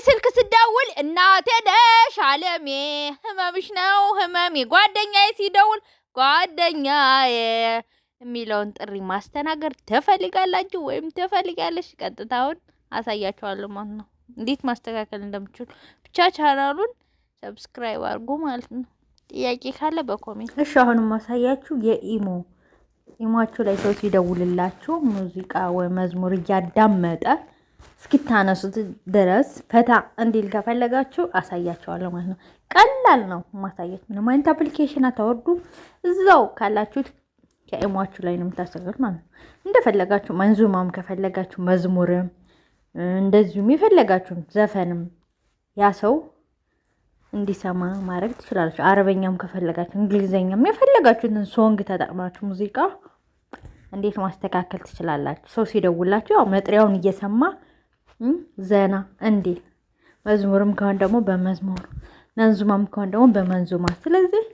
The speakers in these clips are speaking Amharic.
ስልክ ስደውል እናቴ ነሽ አለሜ ህመምሽ ነው ህመሜ ጓደኛዬ ሲደውል ጓደኛዬ የሚለውን ጥሪ ማስተናገድ ትፈልጋላችሁ ወይም ትፈልጋለሽ? ቀጥታውን አሳያችኋለሁ ማለት ነው እንዴት ማስተካከል እንደምችሉ። ብቻ ቻናሉን ሰብስክራይብ አድርጉ ማለት ነው። ጥያቄ ካለ በኮሜንት። እሺ አሁንም ማሳያችሁ ኢሞአችሁ ላይ ሰው ሲደውልላችሁ ሙዚቃ ወይ መዝሙር እያዳመጠ እስኪታነሱት ድረስ ፈታ እንዲል ከፈለጋችሁ አሳያችኋለሁ ማለት ነው። ቀላል ነው ማሳየት። ምንም አይነት አፕሊኬሽን አታወርዱ። እዛው ካላችሁት ከኢሞአችሁ ላይ ነው የምታሰሩት ማለት ነው። እንደፈለጋችሁ መንዙማም ከፈለጋችሁ መዝሙርም እንደዚሁም የፈለጋችሁን ዘፈንም ያ ሰው እንዲሰማ ማድረግ ትችላላችሁ። አረበኛም ከፈለጋችሁ እንግሊዘኛም የፈለጋችሁትን ሶንግ ተጠቅማችሁ ሙዚቃ እንዴት ማስተካከል ትችላላችሁ። ሰው ሲደውላችሁ ያው መጥሪያውን እየሰማ ዘና እንዴ። መዝሙርም ከሆነ ደግሞ በመዝሙር መንዙማም ከሆነ ደግሞ በመንዙማ። ስለዚህ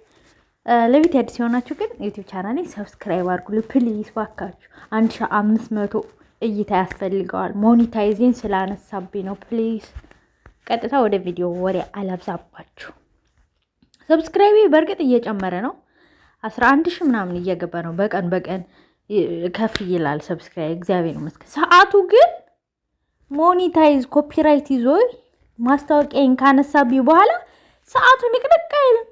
ለቤት አዲስ የሆናችሁ ግን ዩቲዩብ ቻናሌ ሰብስክራይብ አድርጉልኝ ፕሊዝ ባካችሁ። 1500 እይታ ያስፈልገዋል። ሞኔታይዜን ስላነሳብኝ ነው። ፕሊዝ ቀጥታ ወደ ቪዲዮ ወሬ አላብዛባችሁ። ሰብስክራይቤ በእርግጥ እየጨመረ ነው። 11,000 ምናምን እየገባ ነው። በቀን ከፍ ይላል ሰብስክራይብ። እግዚአብሔር ይመስገን። ሰዓቱ ግን ሞኔታይዝ ኮፒራይት ይዞ ማስታወቂያን ካነሳብኝ በኋላ ሰዓቱ ንቅንቅ አይልም።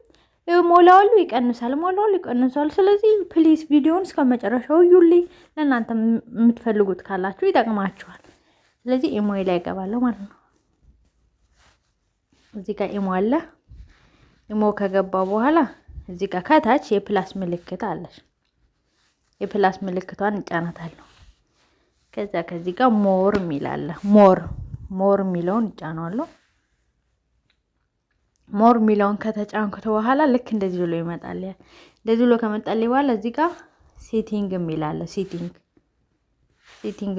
ሞላዋሉ ይቀንሳል። ስለዚህ ፕሊዝ ቪዲዮውን እስከ መጨረሻው እዩልኝ። ለእናንተ የምትፈልጉት ካላችሁ ይጠቅማችኋል። ስለዚህ ኢሞ ላይ እገባለሁ ማለት ነው። እዚህ ጋር ኢሞ አለ። ኢሞ ከገባ በኋላ እዚህ ጋር ከታች የፕላስ ምልክት አለሽ። የፕላስ ምልክቷን እጫናታለሁ። ከዛ ከዚህ ጋር ሞር የሚል አለ። ሞር የሚለውን እጫናለሁ። ሞር የሚለውን ከተጫንኩት በኋላ ልክ እንደዚህ ብሎ ይመጣል። እንደዚህ ብሎ ከመጣልኝ በኋላ እዚህ ጋር ሴቲንግ የሚል አለ። ሴቲንግ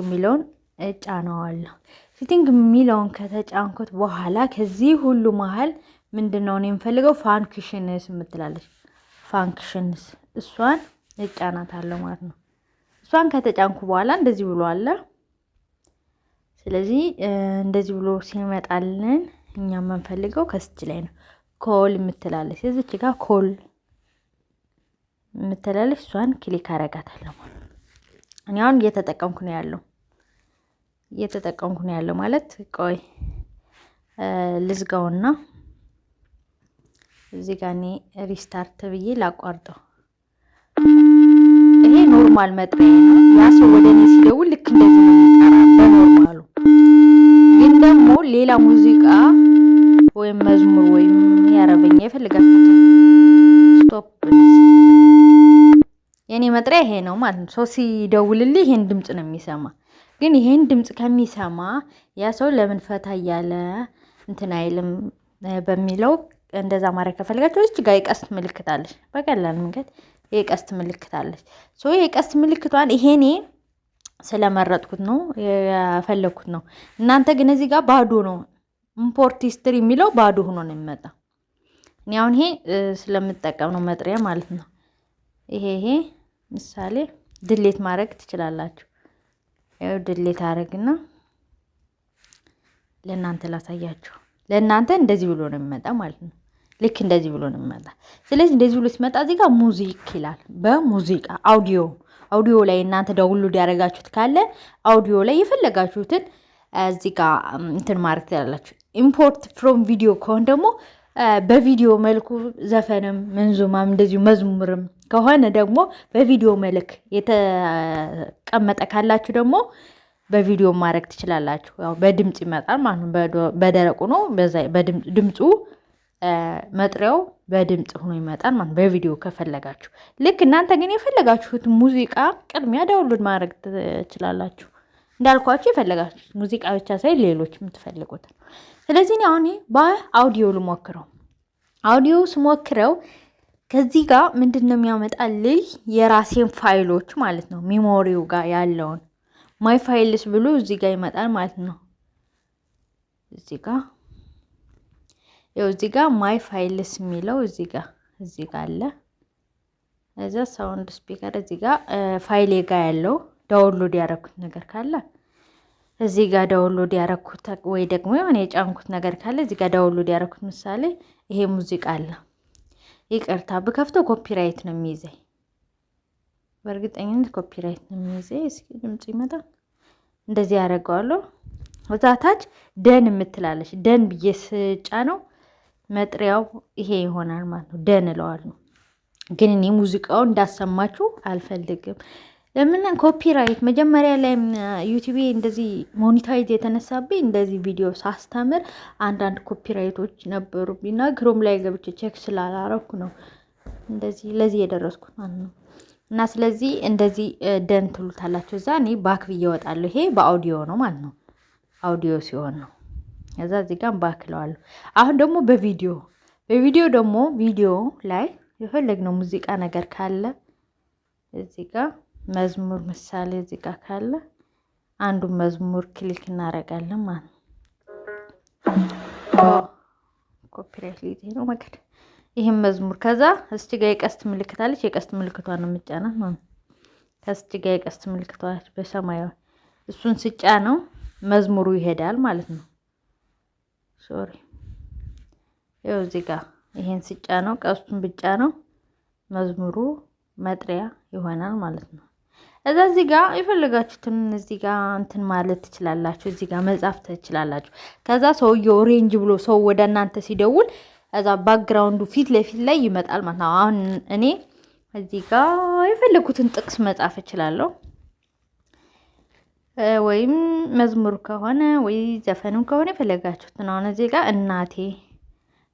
የሚለውን እጫናዋለሁ። ሴቲንግ የሚለውን ከተጫንኩት በኋላ ከዚህ ሁሉ መሀል ምንድነው እኔ የምፈልገው ፋንክሽንስ የምትላለች ፋንክሽንስ እሷን እጫናታለሁ ማለት ነው። እሷን ከተጫንኩ በኋላ እንደዚህ ብሎ አለ። ስለዚህ እንደዚህ ብሎ ሲመጣልን እኛ የምንፈልገው ከስች ላይ ነው። ኮል የምትላለች እዚች ጋር ኮል የምትላለች እሷን ክሊክ አረጋታለሁ ማለት ነው። እኔ አሁን እየተጠቀምኩ ነው ያለው ማለት ቆይ ልዝጋውና እዚህ ጋር እኔ ሪስታርት ብዬ ላቋርጠው። ይሄ ኖርማል መጥሪያ ነው። ያ ሰው ወደ እኔ ሲደውል ልክ እንደዚህ ነው የሚጠራ በኖርማሉ። ግን ደግሞ ሌላ ሙዚቃ ወይም መዝሙር ወይም ያረበኛ የፈለጋችሁት ስቶፕ። የኔ መጥሪያ ይሄ ነው ማለት ነው። ሰው ሲደውልልኝ ይሄን ድምጽ ነው የሚሰማ። ግን ይሄን ድምጽ ከሚሰማ ያ ሰው ለምን ፈታ እያለ እንትን አይልም በሚለው እንደዛ ማድረግ ከፈለጋችሁ እዚህ ጋር የቀስት ምልክት አለች። በቀላል መንገድ የቀስት ምልክት አለች። የቀስት ምልክቷን ይሄኔ ስለመረጥኩት ነው ያፈለኩት ነው። እናንተ ግን እዚህ ጋር ባዶ ነው። ኢምፖርት ሂስትሪ የሚለው ባዶ ሆኖ ነው የሚመጣ። እኔ አሁን ይሄ ስለምጠቀም ነው መጥሪያ ማለት ነው። ይሄ ምሳሌ ድሌት ማድረግ ትችላላችሁ። ያው ድሌት አረግና ለእናንተ ላሳያችሁ። ለእናንተ እንደዚህ ብሎ ነው የሚመጣ ማለት ነው። ልክ እንደዚህ ብሎ ነው የሚመጣ። ስለዚህ እንደዚህ ብሎ ሲመጣ እዚህ ጋር ሙዚክ ይላል። በሙዚቃ አውዲዮ ላይ እናንተ ዳውንሎድ ያደረጋችሁት ካለ አውዲዮ ላይ የፈለጋችሁትን እዚህ ጋር እንትን ማድረግ ትችላላችሁ። ኢምፖርት ፍሮም ቪዲዮ ከሆነ ደግሞ በቪዲዮ መልኩ ዘፈንም መንዙማም እንደዚሁ መዝሙርም ከሆነ ደግሞ በቪዲዮ መልክ የተቀመጠ ካላችሁ ደግሞ በቪዲዮ ማድረግ ትችላላችሁ። ያው በድምጽ ይመጣል ማለት ነው። በደረቁ ነው ድምጹ መጥሪያው በድምጽ ሆኖ ይመጣል ማለት ነው። በቪዲዮ ከፈለጋችሁ ልክ እናንተ ግን የፈለጋችሁት ሙዚቃ ቅድሚያ ዳውንሎድ ማድረግ ትችላላችሁ። እንዳልኳችሁ የፈለጋችሁት ሙዚቃ ብቻ ሳይሆን ሌሎች የምትፈልጉት። ስለዚህ አሁን በአውዲዮ ልሞክረው። አውዲዮ ስሞክረው ከዚህ ጋር ምንድነው የሚያመጣልኝ የራሴን ፋይሎች ማለት ነው። ሜሞሪው ጋር ያለውን ማይ ፋይልስ ብሎ እዚህ ጋር ይመጣል ማለት ነው። እዚህ ጋር ማይ ፋይልስ የሚለው እዚህ ጋር አለ። እዛ ሳውንድ ስፒከር እዚህ ጋር ፋይሌ ጋር ያለው ዳውንሎድ ያደረኩት ነገር ካለ እዚህ ጋር ዳውንሎድ ያረኩት ወይ ደግሞ የሆነ የጫንኩት ነገር ካለ እዚህ ጋር ዳውንሎድ ያረኩት ምሳሌ ይሄ ሙዚቃ አለ። ይቅርታ ብከፍተው ኮፒራይት ነው የሚይዘኝ። በእርግጠኝነት ኮፒራይት ነው የሚይዘኝ። እስኪ ድምጽ ይመጣል። እንደዚህ ያደርገዋለሁ። ወዛታች ደን የምትላለች ደን ብዬ ስጫ ነው መጥሪያው ይሄ ይሆናል ማለት ነው። ደን እለዋለሁ። ግን እኔ ሙዚቃው እንዳሰማችሁ አልፈልግም። ለምን ኮፒራይት መጀመሪያ ላይ ዩቲዩብ እንደዚህ ሞኔታይዝ የተነሳብኝ እንደዚህ ቪዲዮ ሳስተምር አንዳንድ ኮፒራይቶች ነበሩብኝና ክሮም ላይ ገብቼ ቼክ ስላላረኩ ነው እንደዚህ ለዚህ የደረስኩት ማለት ነው። እና ስለዚህ እንደዚህ ደን ትሉታላችሁ። እዛ እኔ ባክ ብዬ እወጣለሁ። ይሄ በአውዲዮ ነው ማለት ነው። አውዲዮ ሲሆን ነው። እዛ እዚህ ጋር ባክ እለዋለሁ። አሁን ደግሞ በቪዲዮ ደግሞ ቪዲዮ ላይ የፈለግነው ሙዚቃ ነገር ካለ እዚህ ጋር መዝሙር ምሳሌ እዚህ ጋር ካለ አንዱን መዝሙር ክሊክ እናደርጋለን ማለት ነው። ኮፒራይት ሊዜ ነው መከድ ይሄን መዝሙር ከዛ እስቲ ጋር የቀስት ምልክት አለች። የቀስት ምልክቷን ነው የምጫናት ማለት ነው። ከስቲ ጋር የቀስት ምልክቷ በሰማያዊ እሱን ስጫ ነው መዝሙሩ ይሄዳል ማለት ነው። ሶሪ ይኸው እዚህ ጋር ይሄን ስጫ ነው ቀስቱን ብጫ ነው መዝሙሩ መጥሪያ ይሆናል ማለት ነው። እዛ እዚህ ጋር የፈለጋችሁትን እዚህ ጋር እንትን ማለት ትችላላችሁ። እዚህ ጋር መጻፍ ትችላላችሁ። ከዛ ሰውየው ሬንጅ ብሎ ሰው ወደ እናንተ ሲደውል እዛ ባክግራውንዱ ፊት ለፊት ላይ ይመጣል ማለት ነው። አሁን እኔ እዚህ ጋር የፈለኩትን ጥቅስ መጻፍ እችላለሁ። ወይም መዝሙር ከሆነ ወይ ዘፈንም ከሆነ የፈለጋችሁትን አሁን እዚህ ጋር እናቴ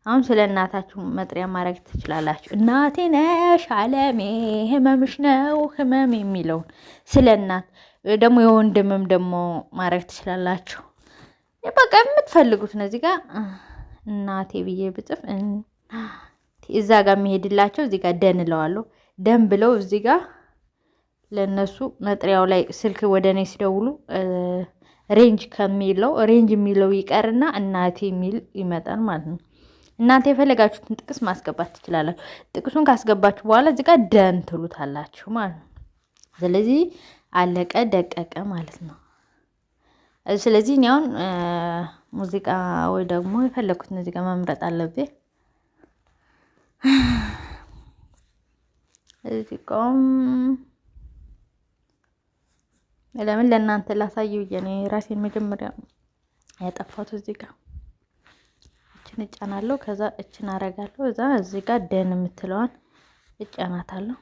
አሁን ስለ እናታችሁ መጥሪያ ማድረግ ትችላላችሁ። እናቴ ነሽ ዓለሜ ህመምሽ ነው ህመም የሚለውን ስለ እናት ደግሞ የወንድምም ደግሞ ማድረግ ትችላላችሁ። በቃ የምትፈልጉት ነው። እዚህ ጋር እናቴ ብዬ ብጽፍ እዛ ጋር የሚሄድላቸው እዚህ ጋር ደን እለዋለሁ። ደን ብለው እዚህ ጋር ለነሱ መጥሪያው ላይ ስልክ ወደ እኔ ሲደውሉ ሬንጅ ከሚለው ሬንጅ የሚለው ይቀርና እናቴ የሚል ይመጣል ማለት ነው። እናንተ የፈለጋችሁትን ጥቅስ ማስገባት ትችላላችሁ። ጥቅሱን ካስገባችሁ በኋላ እዚህ ጋር ደን ትሉታላችሁ ማለት ነው። ስለዚህ አለቀ ደቀቀ ማለት ነው። ስለዚህ እኔ አሁን ሙዚቃ ወይ ደግሞ የፈለኩትን እዚህ ጋር መምረጥ አለብኝ። እዚህ ጋር ለምን ለእናንተ ላሳየው ብዬ ነው ራሴን መጀመሪያ ያጠፋሁት። እዚህ ጋር እችን እጫናለሁ። ከዛ እችን አረጋለሁ። እዚህ ጋር ደን የምትለዋን እጫናታለሁ።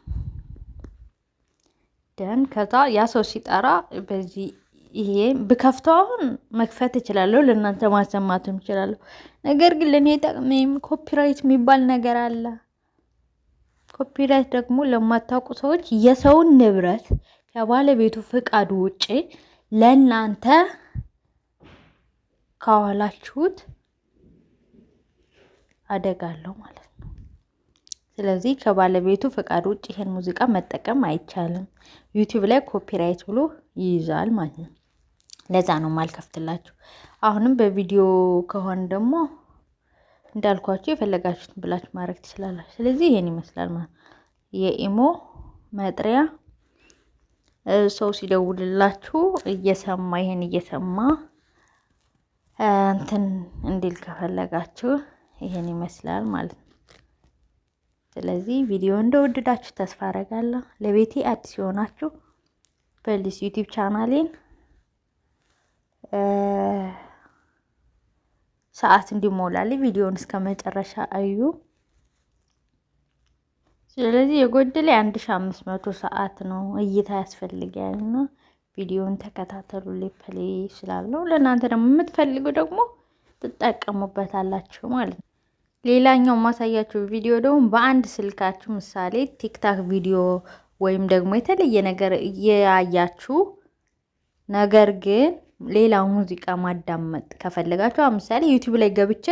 ደን ከዛ ያ ሰው ሲጠራ በዚህ ይሄ ብከፍተው አሁን መክፈት እችላለሁ። ለእናንተ ማሰማትም እችላለሁ። ነገር ግን ለኔ ጠቅሜም ኮፒራይት የሚባል ነገር አለ። ኮፒራይት ደግሞ ለማታውቁ ሰዎች የሰውን ንብረት ከባለቤቱ ፍቃድ ውጪ ለእናንተ ካዋላችሁት አደጋለሁ ማለት ነው። ስለዚህ ከባለቤቱ ፍቃድ ውጪ ይሄን ሙዚቃ መጠቀም አይቻልም። ዩቲዩብ ላይ ኮፒራይት ብሎ ይይዛል ማለት ነው። ለዛ ነው ማልከፍትላችሁ። አሁንም በቪዲዮ ከሆነ ደግሞ እንዳልኳችሁ የፈለጋችሁትን ብላችሁ ማድረግ ትችላላችሁ። ስለዚህ ይሄን ይመስላል ማለት የኢሞ መጥሪያ ሰው ሲደውልላችሁ እየሰማ ይሄን እየሰማ እንትን እንዲል ከፈለጋችሁ ይሄን ይመስላል ማለት ነው። ስለዚህ ቪዲዮ እንደወደዳችሁ ተስፋ አደርጋለሁ። ለቤቴ አዲስ የሆናችሁ ፕሊስ ዩቲዩብ ቻናሌን ሰዓት እንዲሞላልኝ ቪዲዮውን እስከ መጨረሻ አዩ። ስለዚህ የጎደለ 1500 ሰዓት ነው እይታ ያስፈልጋልና ቪዲዮውን ተከታተሉልኝ ፕሊስ ስላለው ለእናንተ ደግሞ የምትፈልጉ ደግሞ ትጠቀሙበታላችሁ ማለት ነው። ሌላኛው ማሳያችሁ ቪዲዮ ደግሞ በአንድ ስልካችሁ ምሳሌ ቲክታክ ቪዲዮ ወይም ደግሞ የተለየ ነገር እያያችሁ ነገር ግን ሌላ ሙዚቃ ማዳመጥ ከፈለጋችሁ ምሳሌ ዩቲዩብ ላይ ገብቼ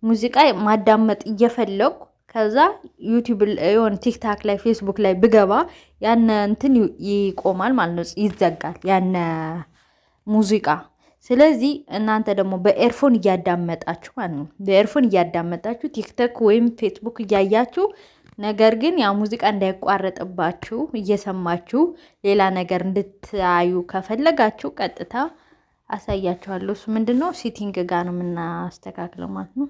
ሙዚቃ ማዳመጥ እየፈለኩ ከዛ ዩቲዩብ የሆነ ቲክታክ ላይ ፌስቡክ ላይ ብገባ ያነ እንትን ይቆማል ማለት ነው፣ ይዘጋል ያነ ሙዚቃ። ስለዚህ እናንተ ደግሞ በኤርፎን እያዳመጣችሁ ማለት ነው፣ በኤርፎን እያዳመጣችሁ ቲክቶክ ወይም ፌስቡክ እያያችሁ ነገር ግን ያ ሙዚቃ እንዳይቋረጥባችሁ እየሰማችሁ ሌላ ነገር እንድታዩ ከፈለጋችሁ ቀጥታ አሳያችኋለሁ። እሱ ምንድነው ሴቲንግ ጋር ነው የምናስተካክለው ማለት ነው።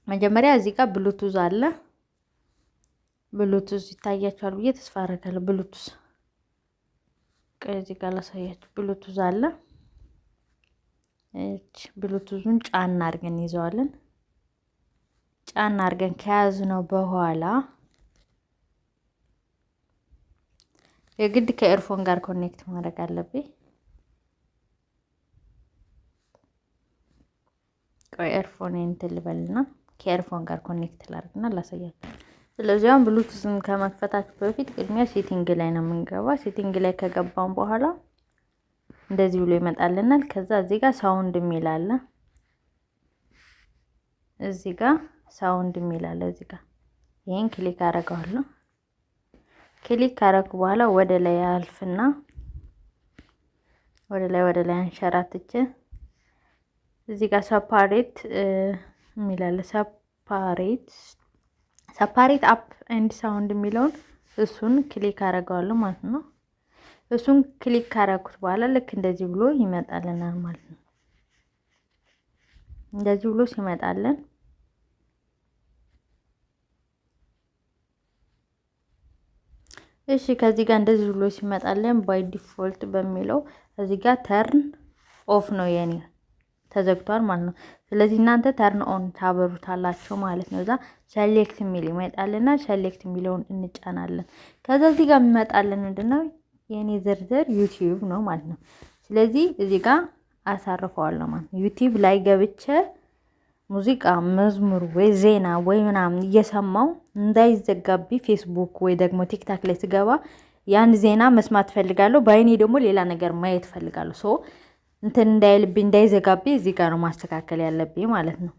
መጀመሪያ እዚህ ጋር ብሉቱዝ አለ። ብሉቱዝ ይታያችኋል ብዬ ተስፋ አደርጋለሁ። ብሉቱዝ እዚህ ጋር ላሳያችሁ። ብሉቱዝ አለ። ብሉቱዙን ጫን አድርገን ይዘዋለን። ጫን አድርገን ከያዝነው በኋላ የግድ ከኤርፎን ጋር ኮኔክት ማድረግ አለብኝ። ቆይ ኤርፎን እንትን ልበልና ከኤርፎን ጋር ኮኔክት ላድርግና ላሳያችሁ። ስለዚህ አሁን ብሉቱዝን ከመክፈታችሁ በፊት ቅድሚያ ሴቲንግ ላይ ነው የምንገባ። ሴቲንግ ላይ ከገባን በኋላ እንደዚህ ብሎ ይመጣልናል። ከዛ እዚህ ጋር ሳውንድ የሚል አለ። እዚህ ጋር ሳውንድ የሚል አለ። እዚህ ጋር ይሄን ክሊክ አደርገዋለሁ። ክሊክ ካደረኩ በኋላ ወደ ላይ አልፍና ወደ ላይ አንሸራትቼ እዚህ ጋር ሰፓሬት የሚል አለ። ሰፓሬት አፕ ኤንድ ሳውንድ የሚለውን እሱን ክሊክ አደርገዋለሁ ማለት ነው። እሱን ክሊክ ካደረኩት በኋላ ልክ እንደዚህ ብሎ ይመጣልናል ማለት ነው። እንደዚህ ብሎ ሲመጣልን እሺ፣ ከዚህ ጋር እንደዚህ ብሎ ሲመጣልን ባይ ዲፎልት በሚለው እዚህ ጋር ተርን ኦፍ ነው የኔ ተዘግቷል ማለት ነው። ስለዚህ እናንተ ተርን ኦን ታበሩታላችሁ ማለት ነው። እዛ ሴሌክት የሚል ይመጣልና ሴሌክት የሚለውን እንጫናለን። ከዛ እዚህ ጋር የሚመጣልን ምንድነው የኔ ዝርዝር ዩቲዩብ ነው ማለት ነው። ስለዚህ እዚህ ጋር አሳርፈዋለሁ ማለት ነው። ዩቲዩብ ላይ ገብቼ ሙዚቃ፣ መዝሙር ወይ ዜና ወይ ምናምን እየሰማው እንዳይዘጋብኝ ፌስቡክ ወይ ደግሞ ቲክታክ ላይ ስገባ ያን ዜና መስማት ፈልጋለሁ። በአይኔ ደግሞ ሌላ ነገር ማየት ፈልጋለሁ። ሶ እንትን እንዳይልብኝ እንዳይዘጋብኝ እዚህ ጋር ነው ማስተካከል ያለብኝ ማለት ነው።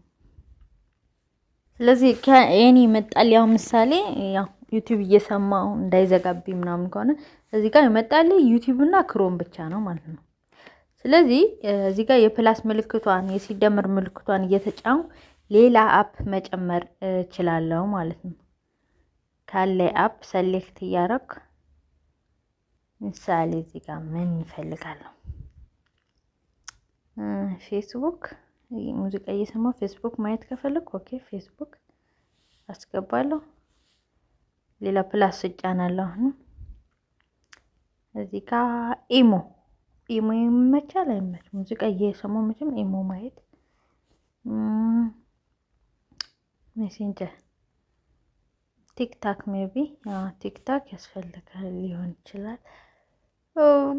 ስለዚህ ከእኔ ይመጣል ያው ምሳሌ ያው ዩቲዩብ እየሰማው እንዳይዘጋብኝ ምናምን ከሆነ እዚህ ጋር ይመጣል ዩቲዩብ እና ክሮም ብቻ ነው ማለት ነው። ስለዚህ እዚህ ጋር የፕላስ ምልክቷን የሲደመር ምልክቷን እየተጫኑ ሌላ አፕ መጨመር እችላለሁ ማለት ነው። ካለ አፕ ሰሌክት እያደረኩ ምሳሌ እዚህ ጋር ምን ይፈልጋለሁ? ፌስቡክ ሙዚቃ እየሰማሁ ፌስቡክ ማየት ከፈለኩ ኦኬ ፌስቡክ አስገባለሁ። ሌላ ፕላስ እጫናለሁ። አሁን እዚህ ጋር ኢሞ ይመቻል አይመች? ሙዚቃ እየሰማሁ መቼም ኢሞ ማየት ሜሴንጀር ቲክታክ ሜቢ ቲክታክ ያስፈልጋል ሊሆን ይችላል።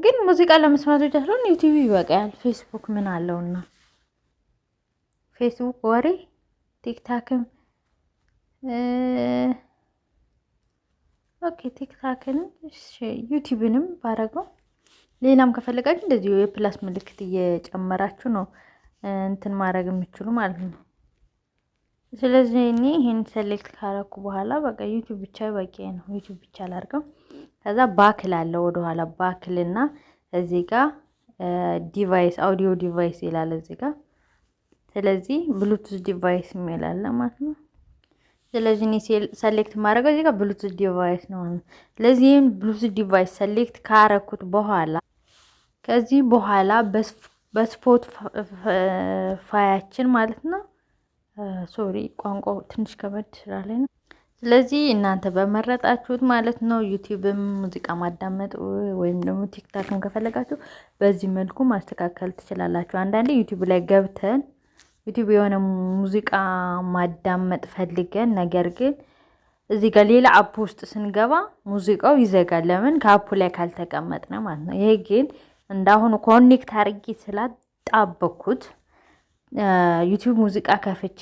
ግን ሙዚቃ ለመስማት ብቻ ስለሆነ ዩቲዩብ ይበቃል። ፌስቡክ ምን አለውና ፌስቡክ ወሬ ቲክታክም ኦኬ ቲክታክንም ዩቲዩብንም ባረገው ሌላም ከፈለጋችሁ እንደዚህ የፕላስ ምልክት እየጨመራችሁ ነው እንትን ማድረግ የምትችሉ ማለት ነው። ስለዚህ እኔ ይሄን ሴሌክት ካረኩ በኋላ በቃ ዩቲዩብ ብቻ በቂ ነው። ዩቲዩብ ብቻ ላድርገው። ከዛ ባክል አለ ወደ ኋላ ባክልና እዚህ ጋር ዲቫይስ አውዲዮ ዲቫይስ ይላል እዚህ ጋር። ስለዚህ ብሉቱዝ ዲቫይስ የሚል አለ ማለት ነው። ስለዚህ እኔ ሴሌክት ማድረግ እዚህ ጋር ብሉቱዝ ዲቫይስ ነው ማለት ነው። ስለዚህ ይሄን ብሉቱዝ ዲቫይስ ሴሌክት ካረኩት በኋላ ከዚህ በኋላ በስፖት ፋያችን ማለት ነው። ሶሪ ቋንቋው ትንሽ ከበድ ስላለኝ ነው። ስለዚህ እናንተ በመረጣችሁት ማለት ነው ዩቲዩብም ሙዚቃ ማዳመጥ ወይም ደግሞ ቲክታክም ከፈለጋችሁ በዚህ መልኩ ማስተካከል ትችላላችሁ። አንዳንዴ ዩቲዩብ ላይ ገብተን ዩቲዩብ የሆነ ሙዚቃ ማዳመጥ ፈልገን ነገር ግን እዚህ ጋር ሌላ አፕ ውስጥ ስንገባ ሙዚቃው ይዘጋል። ለምን? ከአፑ ላይ ካልተቀመጥነ ማለት ነው። ይሄ ግን እንዳሁኑ ኮኔክት አድርጌ ስላጣበኩት ዩቲዩብ ሙዚቃ ከፍቼ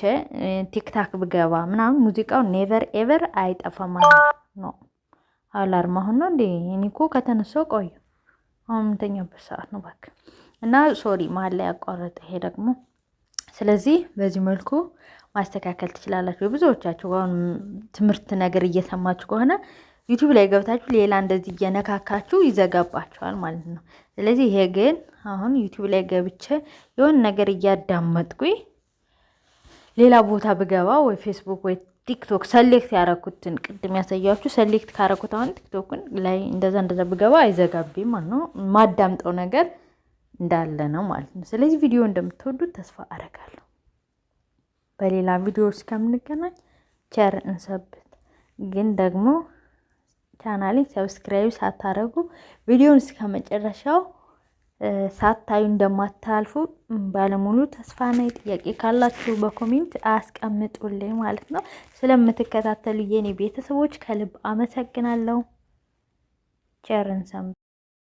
ቲክታክ ብገባ ምናምን ሙዚቃው ኔቨር ኤቨር አይጠፋም ማለት ነው። አላርም አሁን ነው እንዴ? እኔ እኮ ከተነሳው ቆየ። አሁን የምተኛበት ሰዓት ነው እባክህ። እና ሶሪ መሀል ላይ ያቋረጠ ይሄ ደግሞ። ስለዚህ በዚህ መልኩ ማስተካከል ትችላላችሁ። ብዙዎቻችሁ አሁን ትምህርት ነገር እየሰማችሁ ከሆነ ዩቲዩብ ላይ ገብታችሁ ሌላ እንደዚህ እየነካካችሁ ይዘጋባችኋል ማለት ነው። ስለዚህ ይሄ ግን አሁን ዩቲዩብ ላይ ገብቼ የሆነ ነገር እያዳመጥኩኝ ሌላ ቦታ ብገባ ወይ ፌስቡክ ወይ ቲክቶክ ሰሌክት ያረኩትን ቅድም ያሳያችሁ ሰሌክት ካረኩት አሁን ቲክቶክን ላይ እንደዛ ብገባ አይዘጋብኝም ማለት ነው። ማዳምጠው ነገር እንዳለ ነው ማለት ነው። ስለዚህ ቪዲዮ እንደምትወዱት ተስፋ አደርጋለሁ። በሌላ ቪዲዮ እስከምንገናኝ ቸር እንሰብት። ግን ደግሞ ቻናሌን ሰብስክራይብ ሳታረጉ ቪዲዮን እስከ መጨረሻው ሳታዩ እንደማታልፉ ባለሙሉ ተስፋ ነኝ። ጥያቄ ካላችሁ በኮሜንት አስቀምጡልኝ ማለት ነው። ስለምትከታተሉ የኔ ቤተሰቦች ከልብ አመሰግናለሁ። ቸር እንሰንብት።